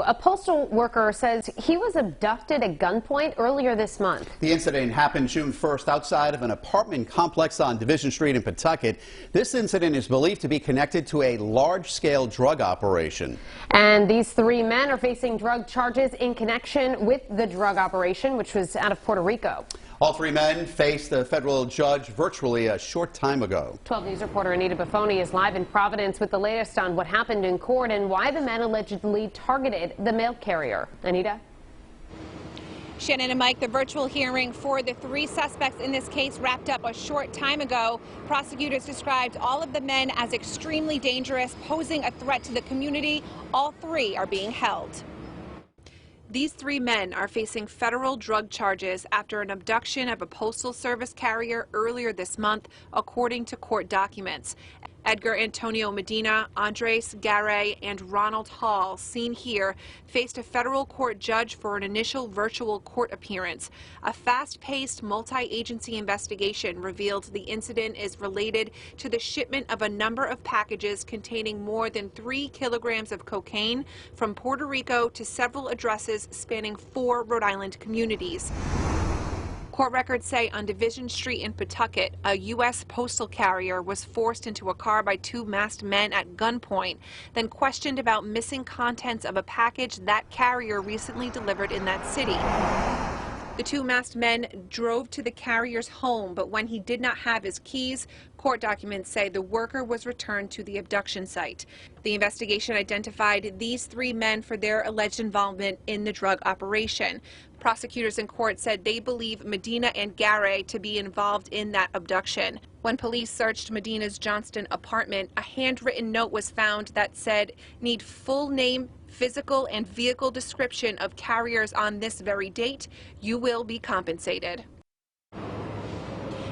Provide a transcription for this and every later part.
So a postal worker says he was abducted at gunpoint earlier this month. The incident happened June 1st outside of an apartment complex on Division Street in Pawtucket. This incident is believed to be connected to a large-scale drug operation. And these three men are facing drug charges in connection with the drug operation, which was out of Puerto Rico. All three men faced a federal judge virtually a short time ago. 12 News reporter Anita Buffoni is live in Providence with the latest on what happened in court and why the men allegedly targeted the mail carrier. Anita? Shannon and Mike, the virtual hearing for the three suspects in this case wrapped up a short time ago. Prosecutors described all of the men as extremely dangerous, posing a threat to the community. All three are being held. These three men are facing federal drug charges after an abduction of a Postal Service carrier earlier this month, according to court documents. Edgar Antonio Medina, Andres Garay, and Ronald Hall, seen here, faced a federal court judge for an initial virtual court appearance. A fast-paced multi-agency investigation revealed the incident is related to the shipment of a number of packages containing more than 3 kilograms of cocaine from Puerto Rico to several addresses spanning 4 Rhode Island communities. Court records say on Division Street in Pawtucket, a U.S. postal carrier was forced into a car by 2 masked men at gunpoint, then questioned about missing contents of a package that carrier recently delivered in that city. The 2 masked men drove to the carrier's home, but when he did not have his keys, court documents say the worker was returned to the abduction site. The investigation identified these 3 men for their alleged involvement in the drug operation. Prosecutors in court said they believe Medina and Garay to be involved in that abduction. When police searched Medina's Johnston apartment, a handwritten note was found that said, "Need full name, physical and vehicle description of carriers on this very date. You will be compensated."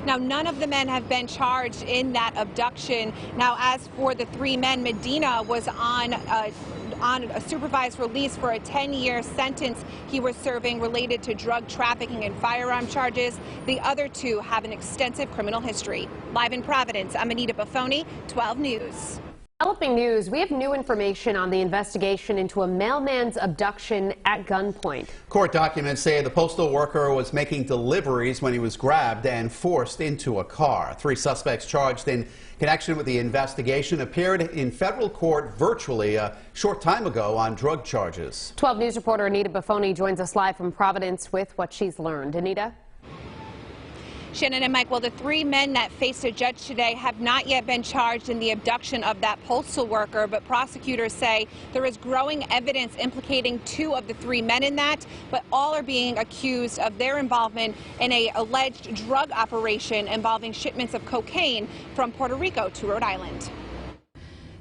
Now, none of the men have been charged in that abduction. Now, as for the 3 men, Medina was on a supervised release for a 10-year sentence he was serving related to drug trafficking and firearm charges. The other 2 have an extensive criminal history. Live in Providence, I'm Anita Buffoni, 12 News. Developing news, we have new information on the investigation into a mailman's abduction at gunpoint. Court documents say the postal worker was making deliveries when he was grabbed and forced into a car. 3 suspects charged in connection with the investigation appeared in federal court virtually a short time ago on drug charges. 12 News reporter Anita Buffoni joins us live from Providence with what she's learned. Anita? Shannon and Mike, well, the 3 men that faced a judge today have not yet been charged in the abduction of that postal worker, but prosecutors say there is growing evidence implicating 2 of the 3 men in that, but all are being accused of their involvement in an alleged drug operation involving shipments of cocaine from Puerto Rico to Rhode Island.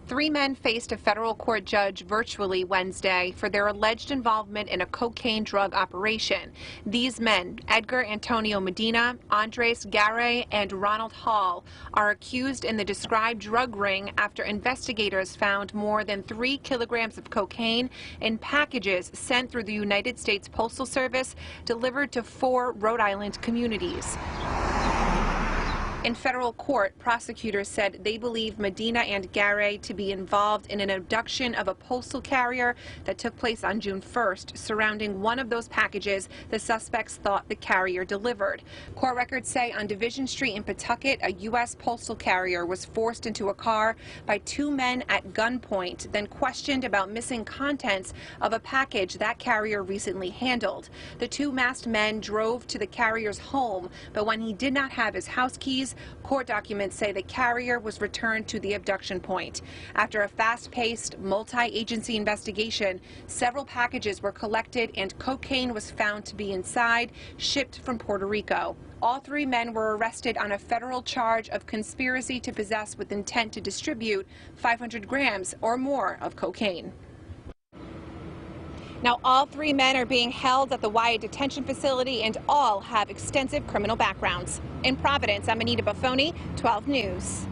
3 men faced a federal court judge virtually Wednesday for their alleged involvement in a cocaine drug operation. These men, Edgar Antonio Medina, Andres Garay, and Ronald Hall, are accused in the described drug ring after investigators found more than 3 kilograms of cocaine in packages sent through the United States Postal Service delivered to 4 Rhode Island communities. In federal court, prosecutors said they believe Medina and Garay to be involved in an abduction of a postal carrier that took place on June 1st, surrounding one of those packages the suspects thought the carrier delivered. Court records say on Division Street in Pawtucket, a U.S. postal carrier was forced into a car by 2 men at gunpoint, then questioned about missing contents of a package that carrier recently handled. The 2 masked men drove to the carrier's home, but when he did not have his house keys, court documents say the carrier was returned to the abduction point. After a fast-paced, multi-agency investigation, several packages were collected and cocaine was found to be inside, shipped from Puerto Rico. All 3 men were arrested on a federal charge of conspiracy to possess with intent to distribute 500 grams or more of cocaine. Now, all 3 men are being held at the Wyatt Detention Facility and all have extensive criminal backgrounds. In Providence, I'm Anita Buffoni, 12 News.